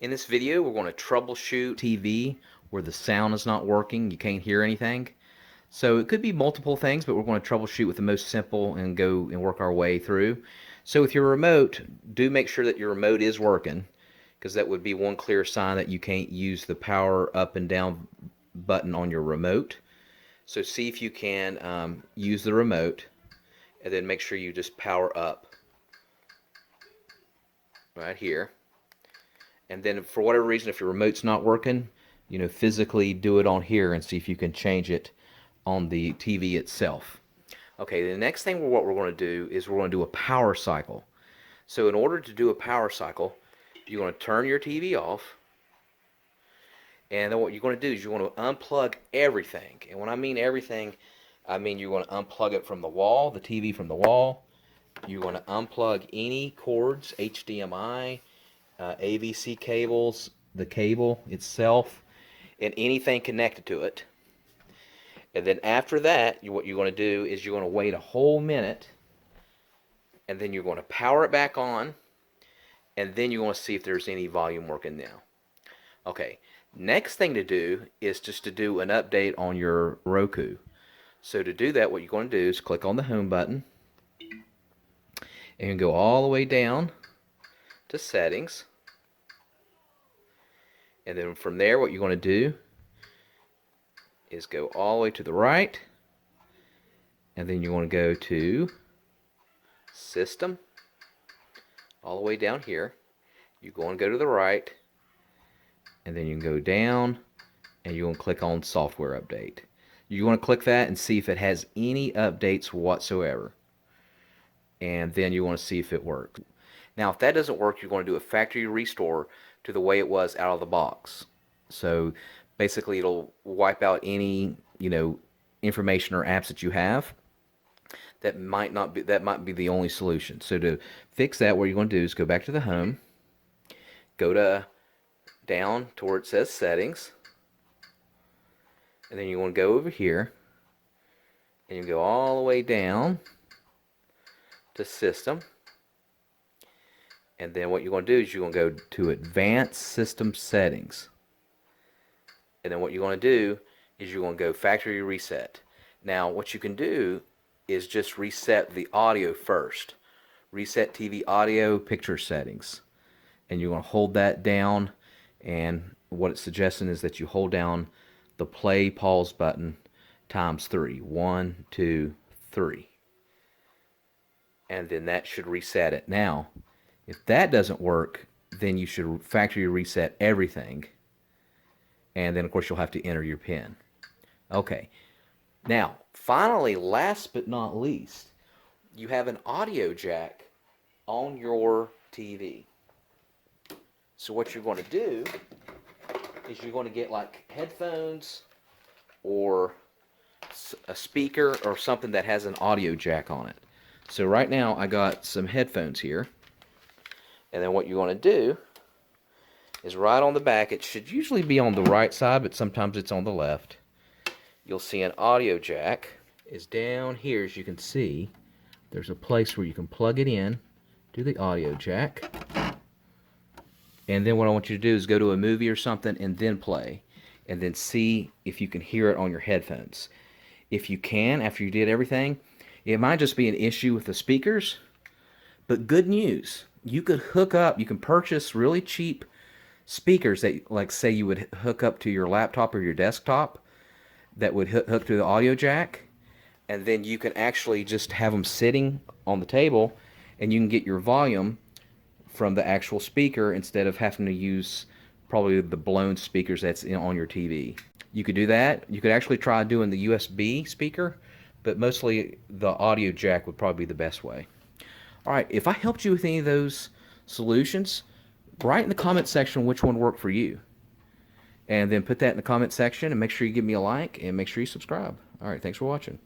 In this video, we're going to troubleshoot TV where the sound is not working, you can't hear anything. So it could be multiple things, but we're going to troubleshoot with the most simple and go and work our way through. So with your remote, do make sure that your remote is working, because that would be one clear sign that you can't use the power up and down button on your remote. So see if you can use the remote, and then make sure you just power up right here. And then for whatever reason, if your remote's not working, physically do it on here and see if you can change it on the TV itself. Okay, the next thing what we're going to do is we're going to do a power cycle. So in order to do a power cycle, you're going to turn your TV off. And then what you're going to do is you're going to unplug everything. And when I mean everything, I mean you're going to unplug it from the wall, the TV from the wall. You're going to unplug any cords, HDMI, AVC cables, the cable itself, and anything connected to it. And then after that, what you're going to do is you're going to wait a whole minute, and then you're going to power it back on, and then you want to see if there's any volume working now. Okay, next thing to do is just to do an update on your Roku. So to do that, what you're going to do is click on the home button, and go all the way down to settings. And then from there, what you're going to do is go all the way to the right, and then you want to go to System, all the way down here. You're going to go to the right, and then you can go down, and you want to click on Software Update. You want to click that and see if it has any updates whatsoever, and then you want to see if it works. Now, if that doesn't work, you're going to do a factory restore to the way it was out of the box. So basically it'll wipe out any information or apps that you have. That might be the only solution. So to fix that, what you're going to do is go back to the home, go down to where it says settings, and then you want to go over here, and you go all the way down to system. And then what you're going to do is you're going to go to Advanced System Settings. And then what you're going to do is you're going to go Factory Reset. Now what you can do is just reset the audio first. Reset TV audio picture settings. And you're going to hold that down. And what it's suggesting is that you hold down the play pause button times 3. 1, 2, 3. And then that should reset it. Now, if that doesn't work, then you should factory reset everything. And then, of course, you'll have to enter your PIN. Okay. Now, finally, last but not least, you have an audio jack on your TV. So what you're going to do is you're going to get like headphones or a speaker or something that has an audio jack on it. So right now, I got some headphones here. And then what you're going to do is right on the back, it should usually be on the right side, but sometimes it's on the left. You'll see an audio jack is down here. As you can see, there's a place where you can plug it in to the audio jack. And then what I want you to do is go to a movie or something and then play. And then see if you can hear it on your headphones. If you can, after you did everything, it might just be an issue with the speakers. But good news. You could you can purchase really cheap speakers that, like, say you would hook up to your laptop or your desktop that would hook to the audio jack, and then you can actually just have them sitting on the table, and you can get your volume from the actual speaker instead of having to use probably the blown speakers that's on your TV. You could do that. You could actually try doing the USB speaker, but mostly the audio jack would probably be the best way. Alright, if I helped you with any of those solutions, write in the comment section which one worked for you. And then put that in the comment section and make sure you give me a like and make sure you subscribe. Alright, thanks for watching.